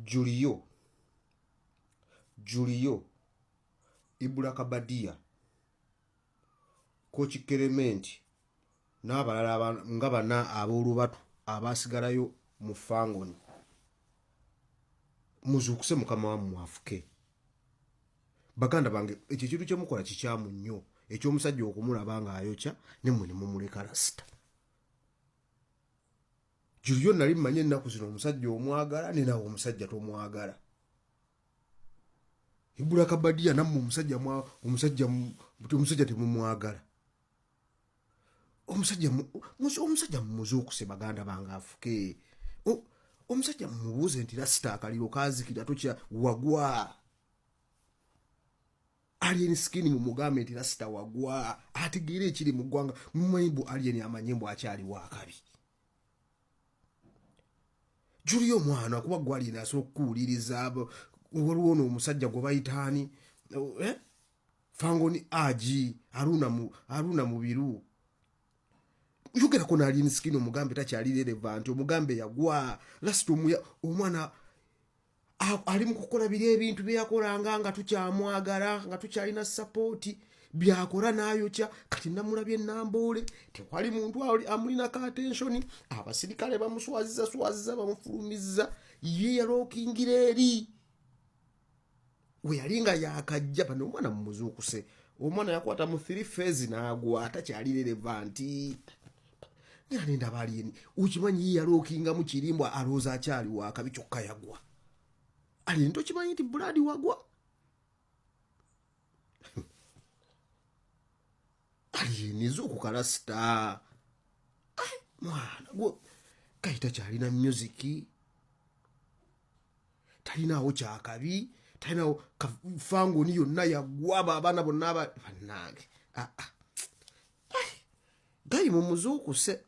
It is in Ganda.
Julio Ibula Kabadia Coach Kerementi n'abalala nga bana ab'olubatu abasigalayo mu Fangoni muzuukuse mukama wammwe afuke. Baganda bange ekyo kintu kye mukola kikyamu nnyo eky'omusajja okumulaba ng'ayokya ne mmwe ne mumuleka lasita. Julio nali mmanye ennaku zino omusajja omwagala ne nawe omusajja tomwagala. Ibula Kabadia nammwe omusajja temumwagala. Omusajja mumuzuukuse baganda bange afuke. Omusajja mumubuuze nti lasita akaliro kaazikira tokya wagwa. Alien skin mumugambe nti lasita wagwa. Ategeera ekiri mu ggwanga mumanyi alien amanyembo akyaliwo akabi. Julio mwana kuba gwe alien asobola okukuwuliriza waliwo n'omusajja gwe bayitaani Fangoni Aji Aruna Mubiru. Yogerako na alien skin omugambe takyali relevant omugambe yagwa lasita omwana ali mu kukola biri ebintu byakolanga nga tukyamwagala nga tukyalina support byakola n'ayokya kati namulabye Namboole tewali muntu amulinako attention abasirikale bamuswaziza bamufulumizza ye yalookingira eri we yalinga yakajja bano omwana mumuzuukuse omwana yakwata mu 3 phase n'agwa atakyali relevant. Yalinda baliyeni ukimanyi yalookinga mu kirimbwa alooza akyali wakabi kyokka yagwa. Aliyeni tokimanyi nti Brady wagwa. Aliyeni z'okukalasita mwana gwo kayita kyalina music talinawo kyakabi talinawo Fangoni yonna yagwa abaana bonna bannange gayi mumuzuukuse.